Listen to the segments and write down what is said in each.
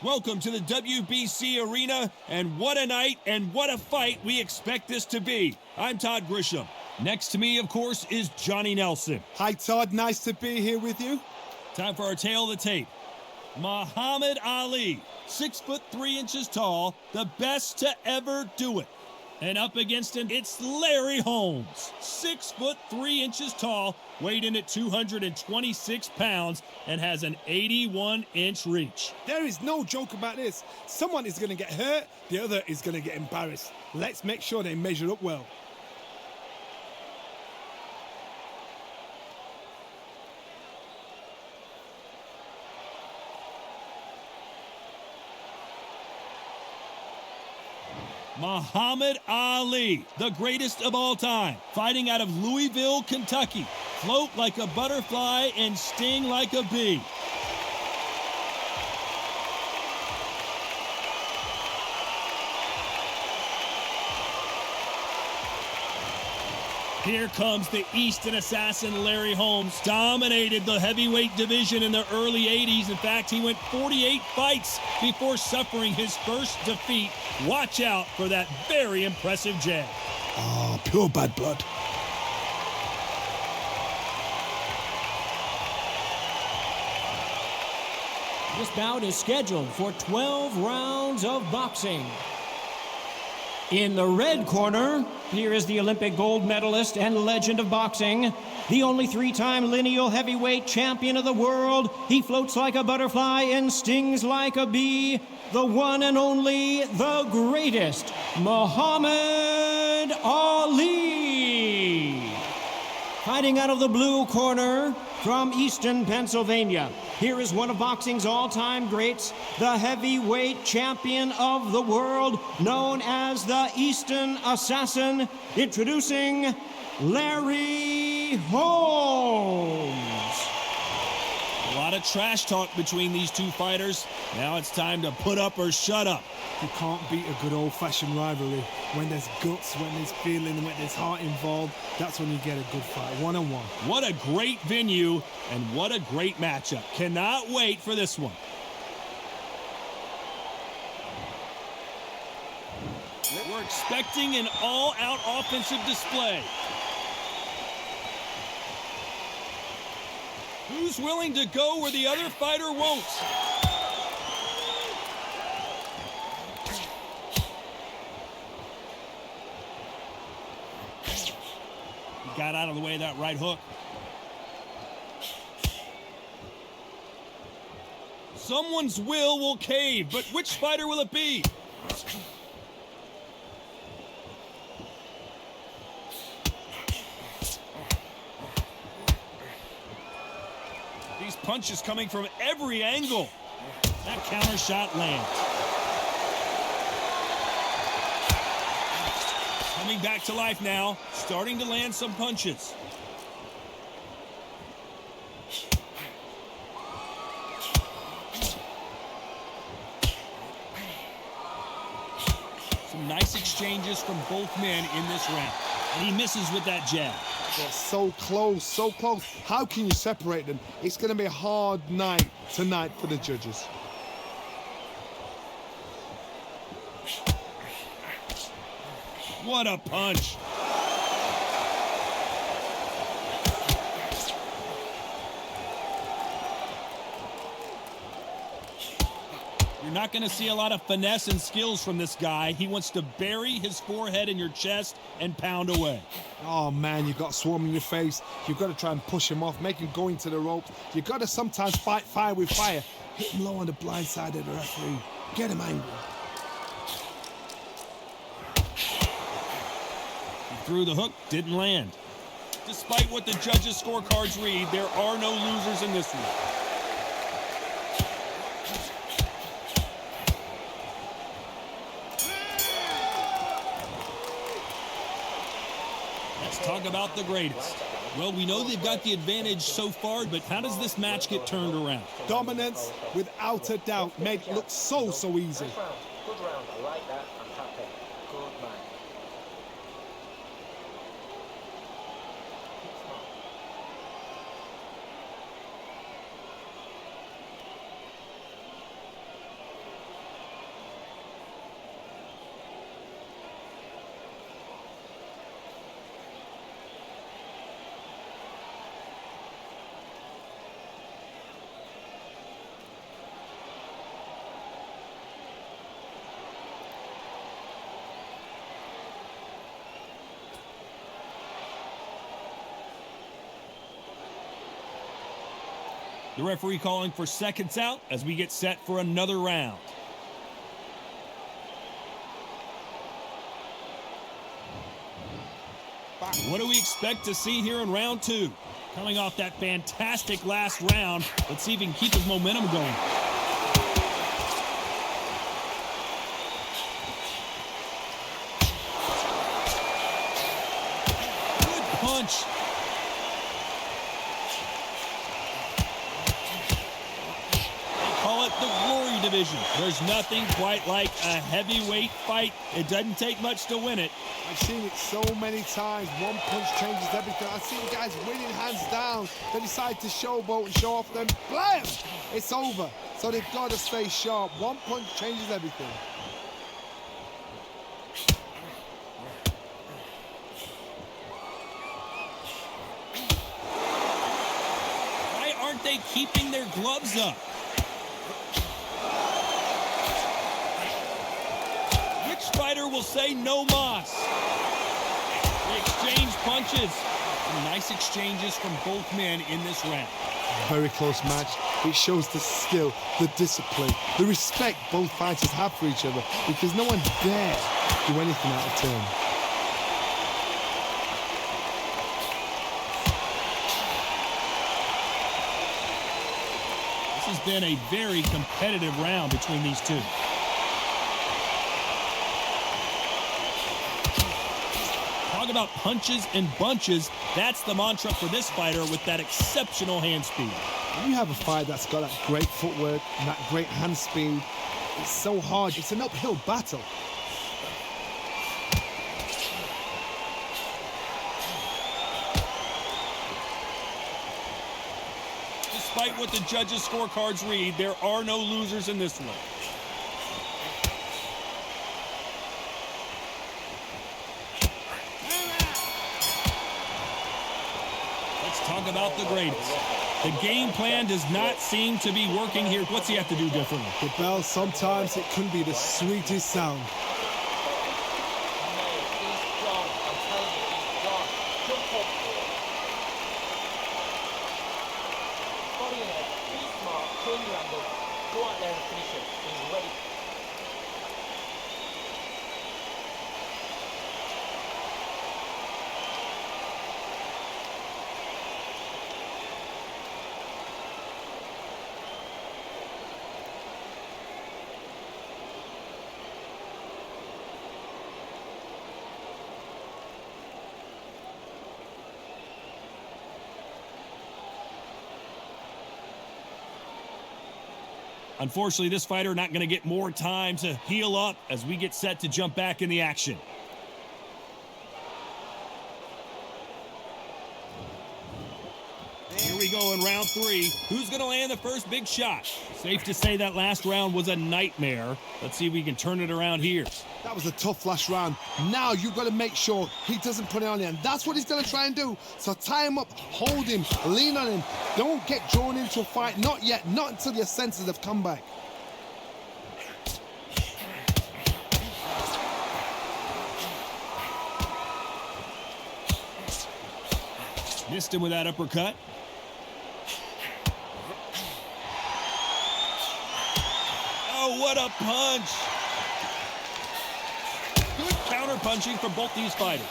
Welcome to the WBC Arena, and what a night and what a fight we expect this to be. I'm Todd Grisham. Next to me, of course, is Johnny Nelson. Hi, Todd. Nice to be here with you. Time for our tale of the tape. Muhammad Ali, 6'3" tall, the best to ever do it. And up against him, it's Larry Holmes, 6'3" tall, weighed in at 226 pounds, and has an 81-inch reach. There is no joke about this. Someone is going to get hurt, the other is going to get embarrassed. Let's make sure they measure up well. Muhammad Ali, the greatest of all time, fighting out of Louisville, Kentucky. Float like a butterfly and sting like a bee. Here comes the Easton assassin, Larry Holmes. Dominated the heavyweight division in the early 80s. In fact, he went 48 fights before suffering his first defeat. Watch out for that very impressive jab. Oh, pure bad blood. This bout is scheduled for 12 rounds of boxing. In the red corner, here is the Olympic gold medalist and legend of boxing, the only three-time lineal heavyweight champion of the world. He floats like a butterfly and stings like a bee, the one and only, the greatest, Muhammad Ali. Fighting out of the blue corner from Easton, Pennsylvania, here is one of boxing's all-time greats, the heavyweight champion of the world, known as the Easton Assassin, introducing Larry Holmes. A lot of trash talk between these two fighters. Now it's time to put up or shut up. You can't beat a good old-fashioned rivalry. When there's guts, when there's feeling, when there's heart involved, that's when you get a good fight, one-on-one. What a great venue, and what a great matchup. Cannot wait for this one. We're expecting an all-out offensive display. Who's willing to go where the other fighter won't? He got out of the way of that right hook. Someone's will cave, but which fighter will it be? These punches coming from every angle. That counter shot lands. Coming back to life now, starting to land some punches. Some nice exchanges from both men in this round. And he misses with that jab. They're so close, so close. How can you separate them? It's going to be a hard night tonight for the judges. What a punch. You're not going to see a lot of finesse and skills from this guy. He wants to bury his forehead in your chest and pound away. Oh, man, you've got swarm in your face. You've got to try and push him off, make him go into the ropes. You've got to sometimes fight fire with fire. Hit him low on the blind side of the referee. Get him angry. He threw the hook, didn't land. Despite what the judges' scorecards read, there are no losers in this one. Talk about the greatest. Well, we know they've got the advantage so far, but how does this match get turned around? Dominance, without a doubt, made it look so easy. Good round. I like that. I'm happy. Good man. The referee calling for seconds out as we get set for another round. What do we expect to see here in round two? Coming off that fantastic last round, let's see if he can keep his momentum going. Good punch. Call it the Glory Division. There's nothing quite like a heavyweight fight. It doesn't take much to win it. I've seen it so many times. One punch changes everything. I've seen guys winning hands down. They decide to showboat and show off them. Blam! It's over. So they've got to stay sharp. One punch changes everything. Why aren't they keeping their gloves up? Fighter will say no mas. They exchange punches. Some nice exchanges from both men in this round. Very close match. It shows the skill, the discipline, the respect both fighters have for each other, because no one dare do anything out of turn. This has been a very competitive round between these two. Talk about punches and bunches. That's the mantra for this fighter with that exceptional hand speed. When you have a fight that's got that great footwork and that great hand speed, it's so hard. It's an uphill battle. Despite what the judges' scorecards read, there are no losers in this one. Talk about the greatest. The game plan does not seem to be working here. What's he have to do differently? The bell, sometimes it can be the sweetest sound. Unfortunately, this fighter not going to get more time to heal up as we get set to jump back in the action. Here we go in round three. Who's going to land the first big shot? Safe to say that last round was a nightmare. Let's see if we can turn it around here. That was a tough last round. Now you've got to make sure he doesn't put it on him. That's what he's going to try and do. So tie him up, hold him, lean on him. Don't get drawn into a fight. Not yet. Not until your senses have come back. Missed him with that uppercut. Oh, what a punch. Good counter punching from both these fighters.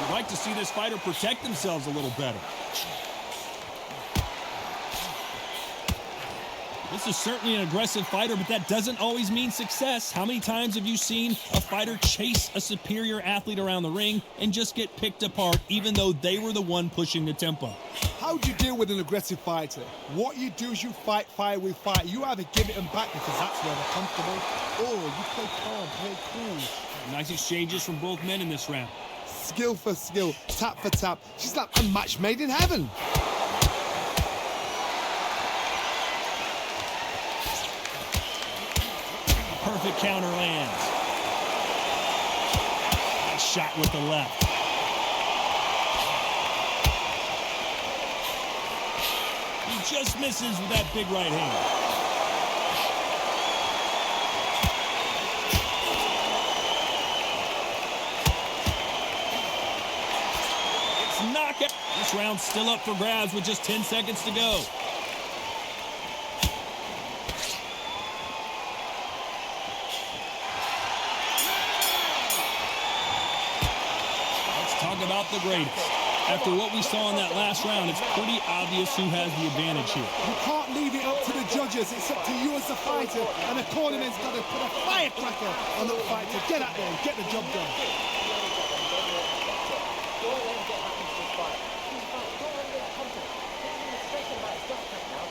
You'd like to see this fighter protect themselves a little better. This is certainly an aggressive fighter, but that doesn't always mean success. How many times have you seen a fighter chase a superior athlete around the ring and just get picked apart, even though they were the one pushing the tempo? How do you deal with an aggressive fighter? What you do is you fight fire with fire. You either give it them back because that's where they're comfortable, or you play calm, play cool. Nice exchanges from both men in this round. Skill for skill, tap for tap. She's like a match made in heaven. Perfect counter lands. Nice shot with the left. He just misses with that big right hand. back out. This round's still up for grabs with just 10 seconds to go. Let's talk about the greatest. After what we saw in that last round, it's pretty obvious who has the advantage here. You can't leave it up to the judges. It's up to you as the fighter, and the cornerman's got to put a firecracker on that fight to get out there and get the job done. Don't let him get back into this fight. Don't let him get confident. He's stressing about his gas tank now.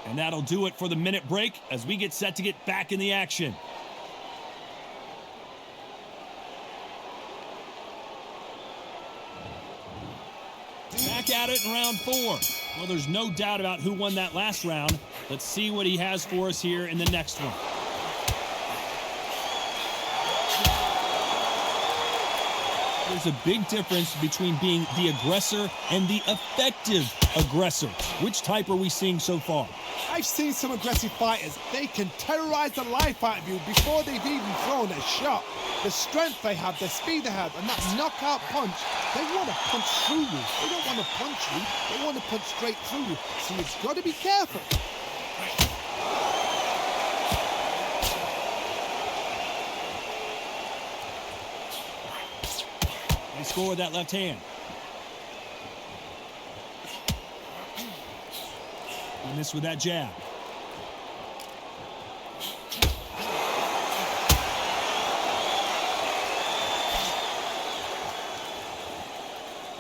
And that'll do it for the minute break as we get set to get back in the action. Back at it in round 4. Well, there's no doubt about who won that last round. Let's see what he has for us here in the next one. There's a big difference between being the aggressor and the effective aggressor. Which type are we seeing so far? I've seen some aggressive fighters. They can terrorize the life out of you before they've even thrown a shot. The strength they have, the speed they have, and that knockout punch, they want to punch through you. They don't want to punch you. They want to punch straight through you. So you've got to be careful. They score with that left hand. And this with that jab.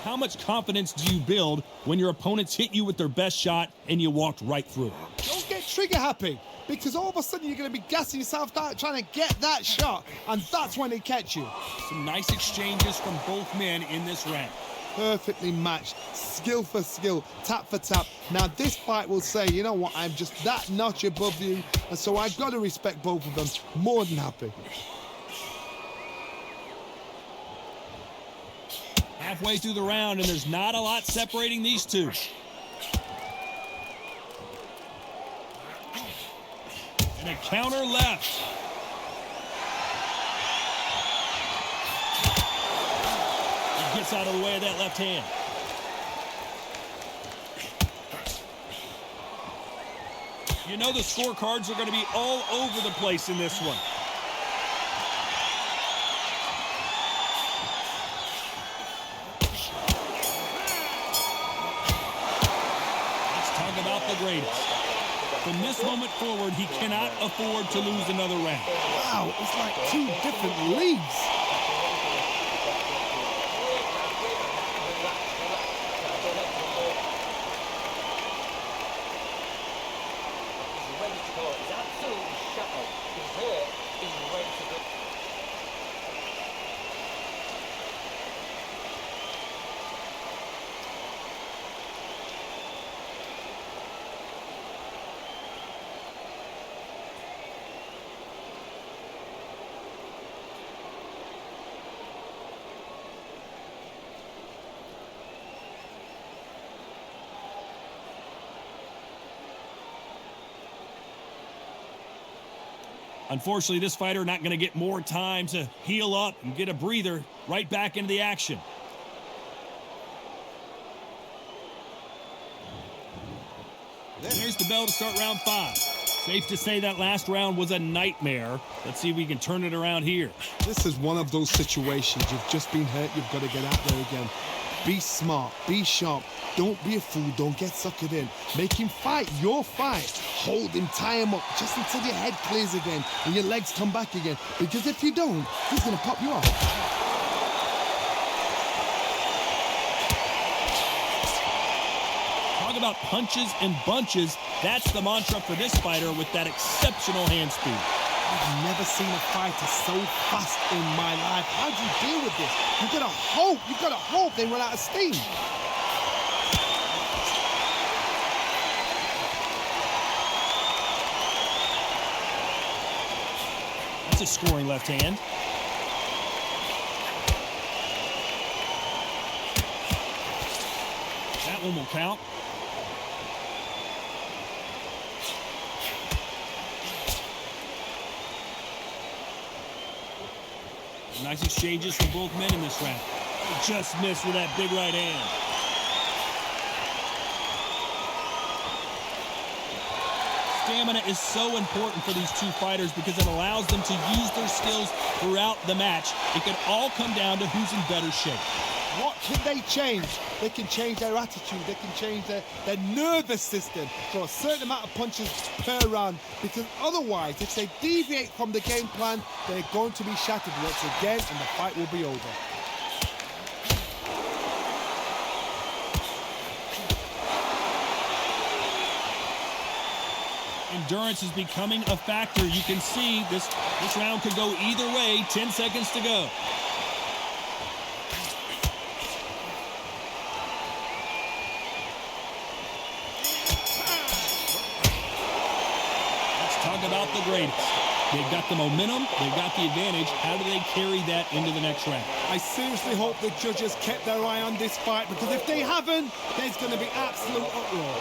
How much confidence do you build when your opponents hit you with their best shot and you walked right through? Don't get trigger happy, because all of a sudden you're going to be gassing yourself out trying to get that shot, and that's when they catch you. Some nice exchanges from both men in this round. Perfectly matched, skill for skill, tap for tap. Now this fight will say, you know what, I'm just that notch above you, and so I've got to respect both of them. More than happy. Halfway through the round, and there's not a lot separating these two. And a counter left. He gets out of the way of that left hand. You know the scorecards are going to be all over the place in this one. About the greatest. From this moment forward, he cannot afford to lose another round. Wow, it's like two different leagues. He's ready to go. He's absolutely shattered. He's hurt. He's ready to go. Unfortunately, this fighter not going to get more time to heal up and get a breather. Right back into the action. There's the bell to start round 5. Safe to say that last round was a nightmare. Let's see if we can turn it around here. This is one of those situations. You've just been hurt. You've got to get out there again. Be smart. Be sharp. Don't be a fool. Don't get suckered in. Make him fight your fight. Hold him, tie him up, just until your head clears again and your legs come back again. Because if you don't, he's going to pop you off. Talk about punches and bunches. That's the mantra for this fighter with that exceptional hand speed. I've never seen a fighter so fast in my life. How do you deal with this? You've got to hope they run out of steam. That's a scoring left hand. That one will count. Nice exchanges from both men in this round. Just missed with that big right hand. Stamina is so important for these two fighters because it allows them to use their skills throughout the match. It can all come down to who's in better shape. What can they change? They can change their attitude. They can change their nervous system for a certain amount of punches per round. Because otherwise, if they deviate from the game plan, they're going to be shattered once again and the fight will be over. Endurance is becoming a factor. You can see this round could go either way. 10 seconds to go. Let's talk about the greatest. They've got the momentum. They've got the advantage. How do they carry that into the next round? I seriously hope the judges kept their eye on this fight, because if they haven't, there's going to be absolute uproar.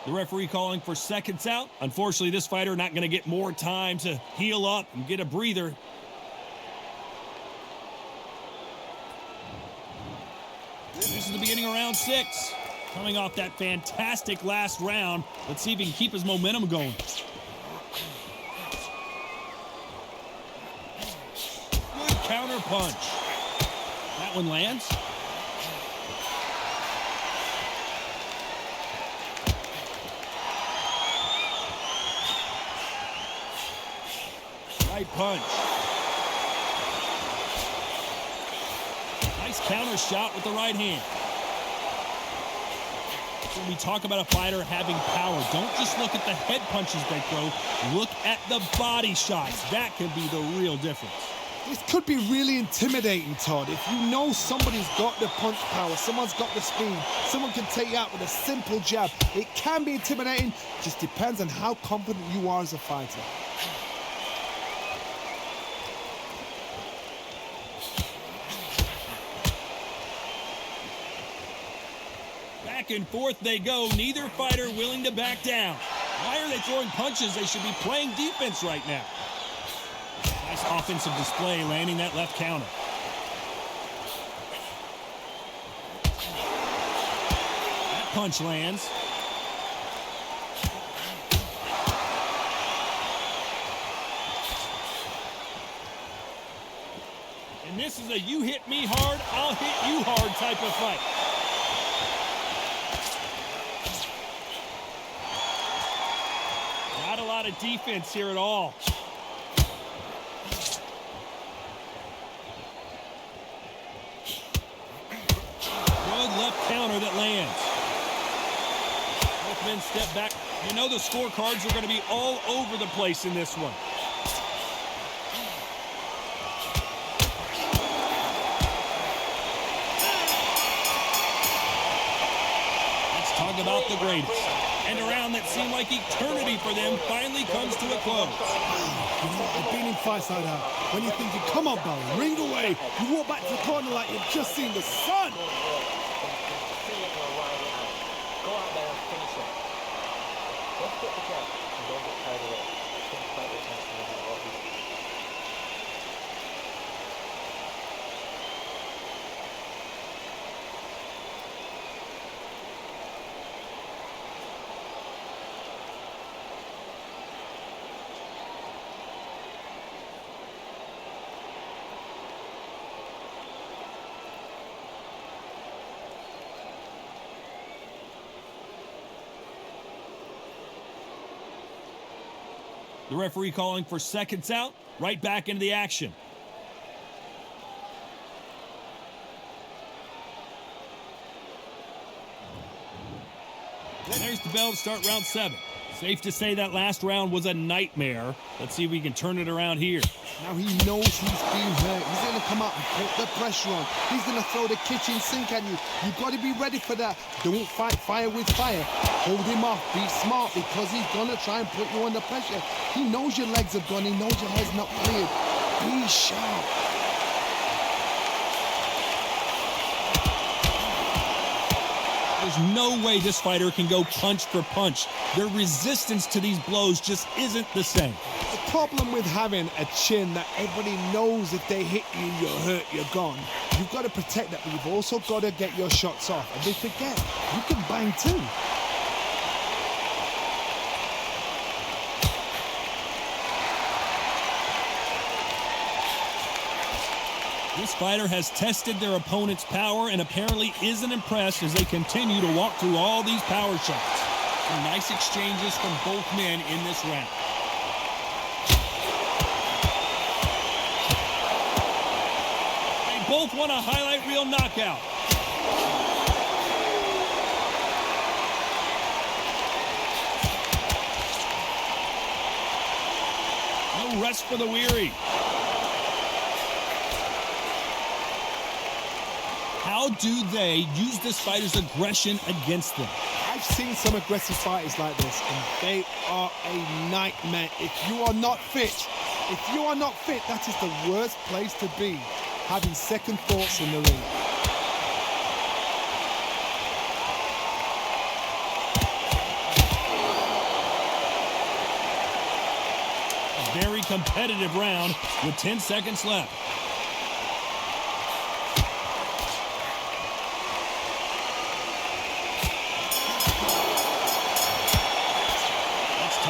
The referee calling for seconds out. Unfortunately, this fighter not going to get more time to heal up and get a breather. This is the beginning of round 6. Coming off that fantastic last round. Let's see if he can keep his momentum going. Good counter punch. That one lands. Right punch. Nice counter shot with the right hand. When we talk about a fighter having power, don't just look at the head punches they throw. Look at the body shots. That can be the real difference. This could be really intimidating, Todd. If you know somebody's got the punch power, someone's got the speed, someone can take you out with a simple jab. It can be intimidating. Just depends on how confident you are as a fighter. Back and forth they go. Neither fighter willing to back down. Why are they throwing punches? They should be playing defense right now. Nice offensive display, landing that left counter. That punch lands. And this is a you hit me hard, I'll hit you hard type of fight. Not a lot of defense here at all. Good left counter that lands. Both men step back. You know the scorecards are going to be all over the place in this one. Let's talk about the greatest. And a round that seemed like eternity for them finally comes to a close. You know, I've been in fights like that. When you're thinking, come on, Barry, ring away. You walk back to the corner like you've just seen the sun. Go out there and finish it. Don't get the jab and don't get carried away. Think about the attention of your body. The referee calling for seconds out, right back into the action. And there's the bell to start round 7. Safe to say that last round was a nightmare. Let's see if we can turn it around here. Now he knows he's being hurt. He's going to come out and put the pressure on. He's going to throw the kitchen sink at you. You've got to be ready for that. Don't fight fire with fire. Hold him off. Be smart because he's going to try and put you under pressure. He knows your legs have gone. He knows your head's not cleared. Be sharp. There's no way this fighter can go punch for punch. Their resistance to these blows just isn't the same. The problem with having a chin that everybody knows if they hit you, you're hurt, you're gone. You've got to protect that, but you've also got to get your shots off. And they forget, you can bang too. This fighter has tested their opponent's power and apparently isn't impressed as they continue to walk through all these power shots. Some nice exchanges from both men in this round. They both want a highlight reel knockout. No rest for the weary. How do they use this fighter's aggression against them? I've seen some aggressive fighters like this, and they are a nightmare. If you are not fit, that is the worst place to be, having second thoughts in the ring. A very competitive round with 10 seconds left.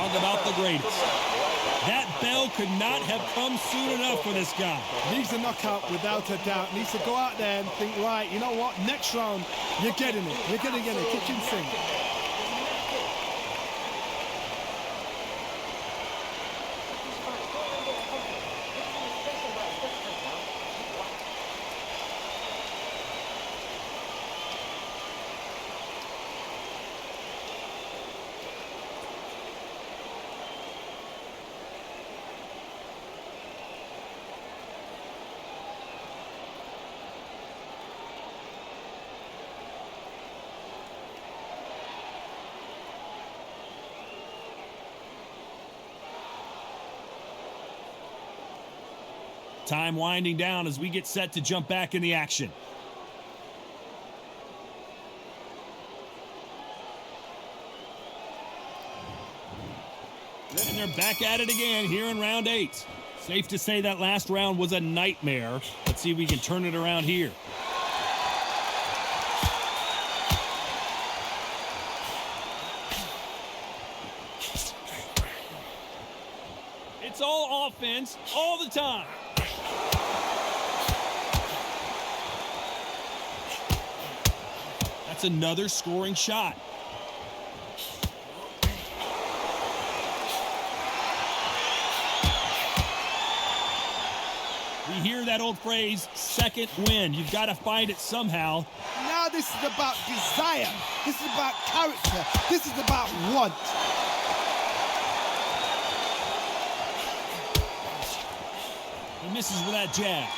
About the greatest. That bell could not have come soon enough for this guy. Needs a knockout without a doubt. Needs to go out there and think, right, you know what, next round, you're getting it. You're going to get a kitchen sink. Time winding down as we get set to jump back in the action. And they're back at it again here in round 8. Safe to say that last round was a nightmare. Let's see if we can turn it around here. It's all offense all the time. That's another scoring shot. We hear that old phrase, second wind. You've got to find it somehow. Now this is about desire. This is about character. This is about want. He misses with that jab.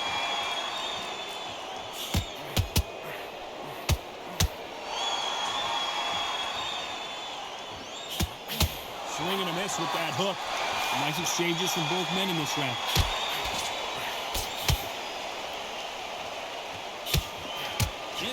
Swing and a miss with that hook. Nice exchanges from both men in this round.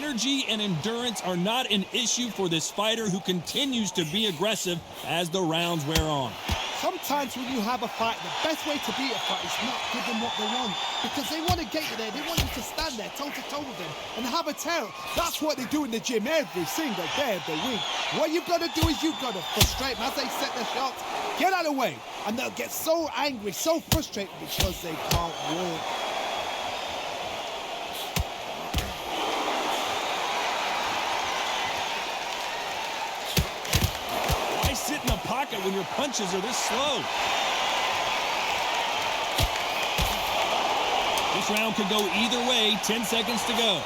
Energy and endurance are not an issue for this fighter who continues to be aggressive as the rounds wear on. Sometimes when you have a fight, the best way to beat a fight is not give them what they want. Because they want to get you there. They want you to stand there toe-to-toe with them and have a tear. That's what they do in the gym every single day of the week. What you've got to do is you've got to frustrate them as they set their shots. Get out of the way. And they'll get so angry, so frustrated because they can't work. Why sit in the pocket when your punches are this slow? This round could go either way. 10 seconds to go.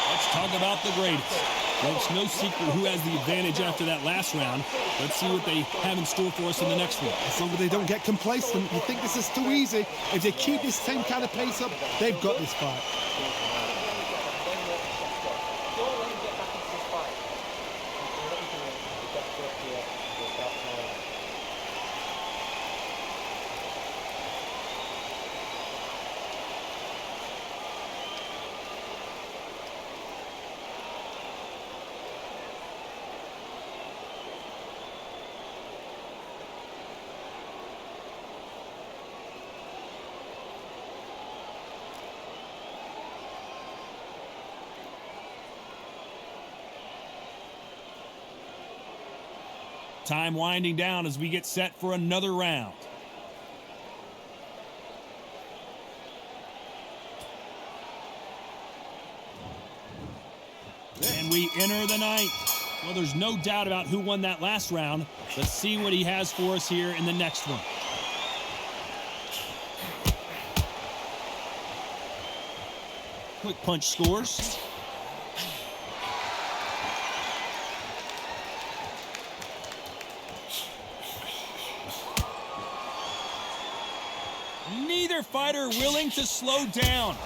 Let's talk about the greatest. Well, it's no secret who has the advantage after that last round. Let's see what they have in store for us in the next one. As long as they don't get complacent, you think this is too easy. If they keep this same kind of pace up, they've got this fight. Don't let him get back into this fight. What he's doing is get to up here and start trying. Time winding down as we get set for another round. And we enter the ninth. Well, there's no doubt about who won that last round. Let's see what he has for us here in the next one. Quick punch scores. Neither fighter willing to slow down.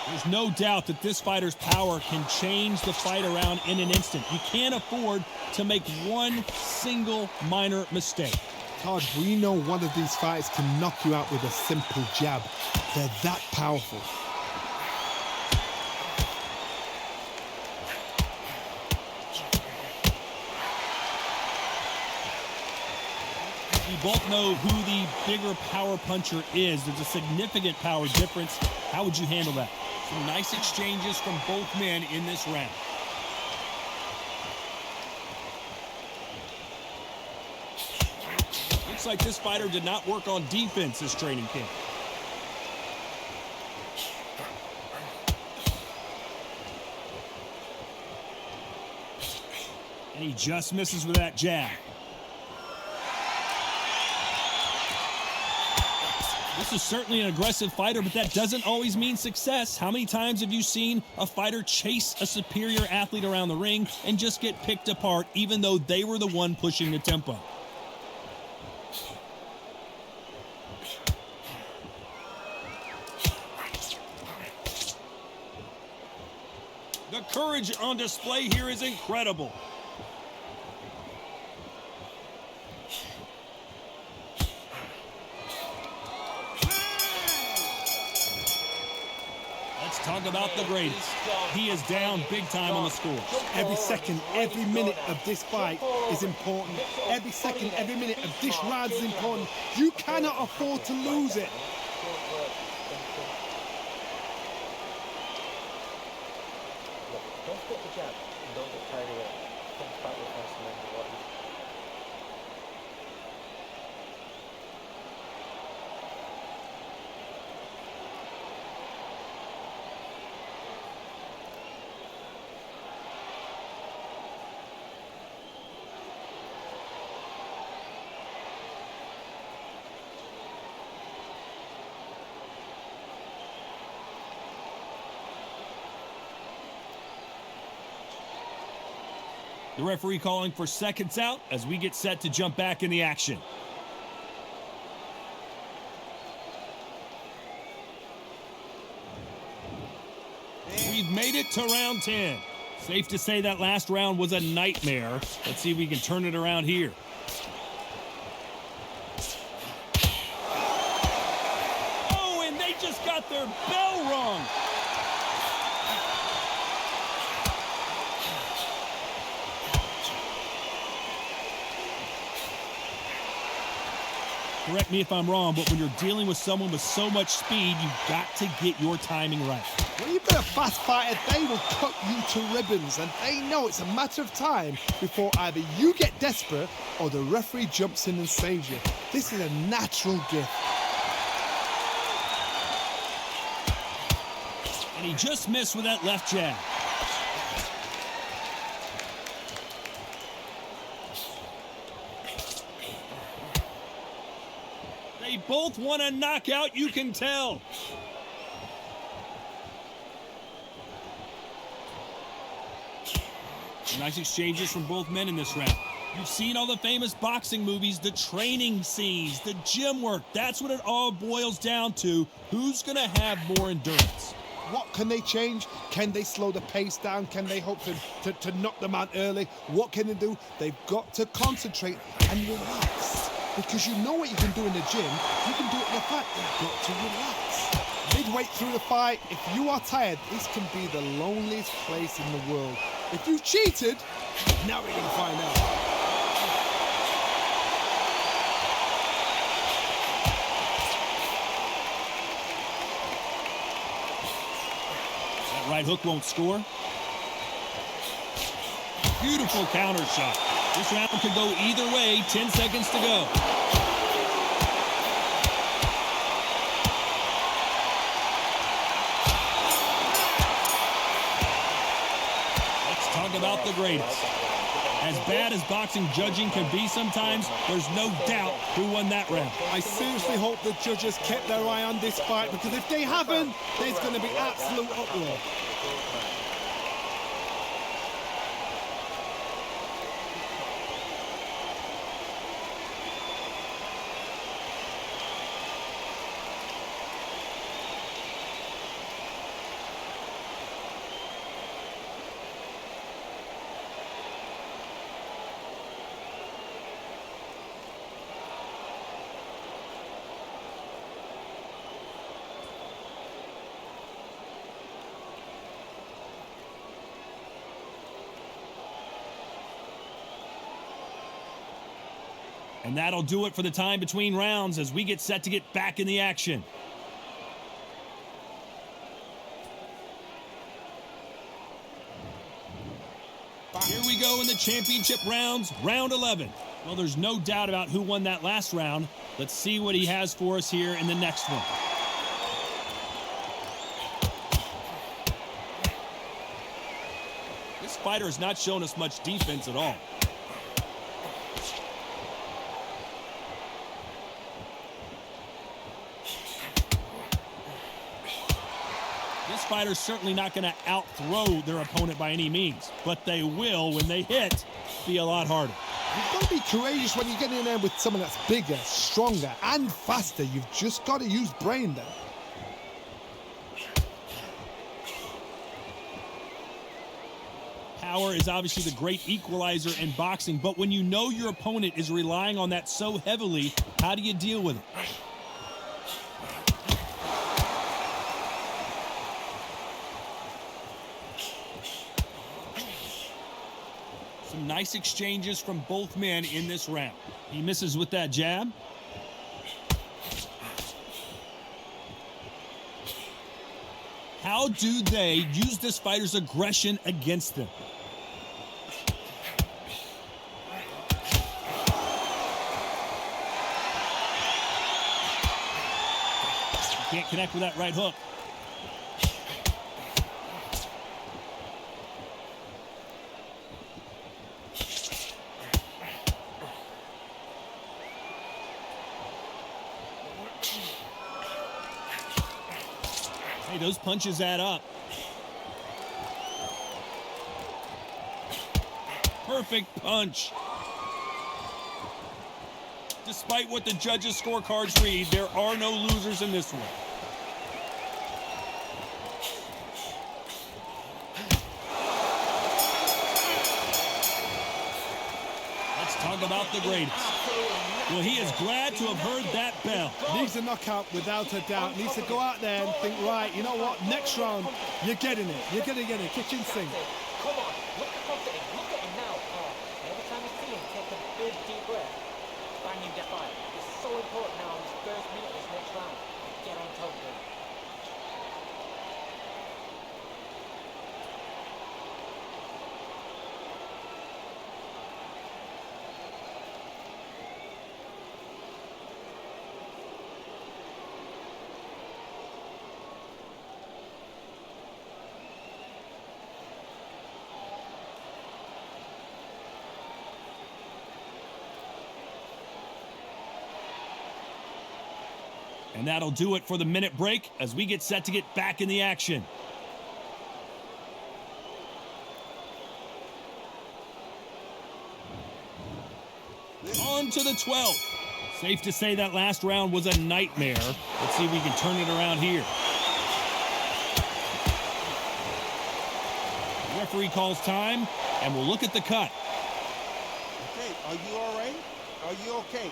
There's no doubt that this fighter's power can change the fight around in an instant. You can't afford to make one single minor mistake. Todd, we know one of these fighters can knock you out with a simple jab. They're that powerful. We both know who the bigger power puncher is. There's a significant power difference. How would you handle that? Some nice exchanges from both men in this round. Looks like this fighter did not work on defense this training camp. And he just misses with that jab. This is certainly an aggressive fighter, but that doesn't always mean success. How many times have you seen a fighter chase a superior athlete around the ring and just get picked apart even though they were the one pushing the tempo? The courage on display here is incredible. Let's talk about the greatest. He is down big time on the score. Every second, every minute of this fight is important. Every second, every minute of this round is important. You cannot afford to lose it. Don't put the jab and don't get carried away. Think about your first and then what you The referee calling for seconds out as we get set to jump back in the action. We've made it to round 10. Safe to say that last round was a nightmare. Let's see if we can turn it around here. Oh, and they just got their bell rung. Correct me if I'm wrong, but when you're dealing with someone with so much speed, you've got to get your timing right. When you've been a fast fighter, they will cut you to ribbons, and they know it's a matter of time before either you get desperate or the referee jumps in and saves you. This is a natural gift. And he just missed with that left jab. They both want a knockout, you can tell. Nice exchanges from both men in this round. You've seen all the famous boxing movies, the training scenes, the gym work. That's what it all boils down to. Who's going to have more endurance? What can they change? Can they slow the pace down? Can they hope to knock them out early? What can they do? They've got to concentrate and relax. Because you know what you can do in the gym, you can do it in the fight. You've got to relax. Midway through the fight, if you are tired, this can be the loneliest place in the world. If you cheated, now we're going to find out. That right hook won't score. Beautiful counter shot. This round could go either way. 10 seconds to go. Let's talk about the greatest. As bad as boxing judging can be sometimes, there's no doubt who won that round. I seriously hope the judges kept their eye on this fight, because if they haven't, there's going to be absolute uproar. And that'll do it for the time between rounds as we get set to get back in the action. Here we go in the championship rounds, round 11. Well, there's no doubt about who won that last round. Let's see what he has for us here in the next one. This fighter has not shown us much defense at all. This fighter's certainly not going to out-throw their opponent by any means, but they will, when they hit, be a lot harder. You've got to be courageous when you get in there with someone that's bigger, stronger, and faster. You've just got to use brain there. Power is obviously the great equalizer in boxing, but when you know your opponent is relying on that so heavily, how do you deal with it? Some nice exchanges from both men in this round. He misses with that jab. How do they use this fighter's aggression against them? Can't connect with that right hook. Hey, those punches add up. Perfect punch. Despite what the judges' scorecards read, there are no losers in this one. Let's talk about the greatest. Well, he is glad to have heard that bell. Needs a knockout without a doubt. Needs to go out there and think, right, you know what, next round, you're getting it. You're going to get it. Kitchen sink. Come on, look at him. Look at him now. Every time I see him take a big deep breath, bang him get by. It's so important now in this first minute of this next round to get on top of him. And that'll do it for the minute break as we get set to get back in the action. On to the 12th. Safe to say that last round was a nightmare. Let's see if we can turn it around here. The referee calls time, and we'll look at the cut. Okay, are you all right? Are you okay?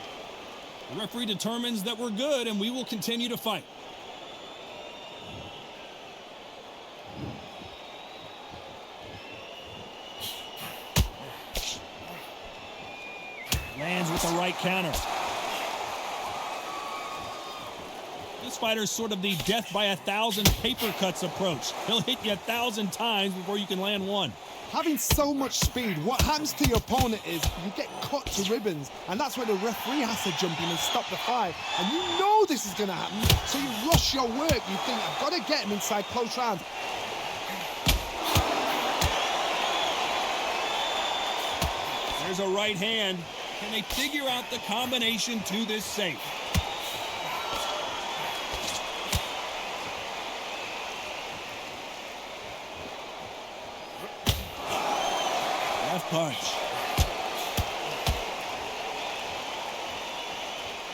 The referee determines that we're good, and we will continue to fight. Lands with the right counter. This fighter's sort of the death by 1,000 paper cuts approach. He'll hit you 1,000 times before you can land one. Having so much speed, what happens to your opponent is you get cut to ribbons, and that's where the referee has to jump in and stop the fight. And you know this is going to happen, so you rush your work. You think, I've got to get him inside close rounds. There's a right hand. Can they figure out the combination to this safe? Left punch.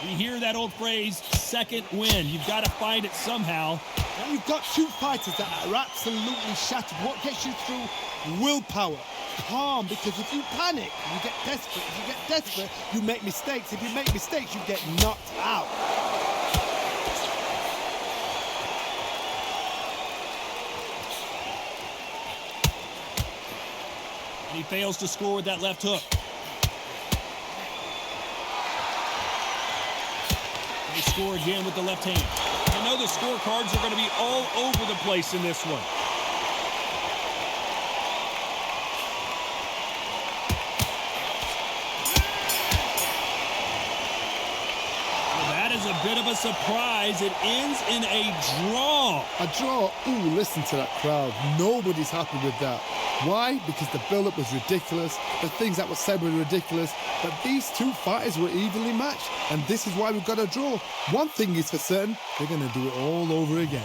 We hear that old phrase, second win. You've got to find it somehow. And you've got two fighters that are absolutely shattered. What gets you through? Willpower. Calm, because if you panic, you get desperate. If you get desperate, you make mistakes. If you make mistakes, you get knocked out. And he fails to score with that left hook. They score again with the left hand. I know the scorecards are going to be all over the place in this one. A bit of a surprise. It ends in a draw. A draw? Ooh, listen to that crowd. Nobody's happy with that. Why? Because the build-up was ridiculous. The things that were said were ridiculous. But these two fighters were evenly matched. And this is why we've got a draw. One thing is for certain, they're going to do it all over again.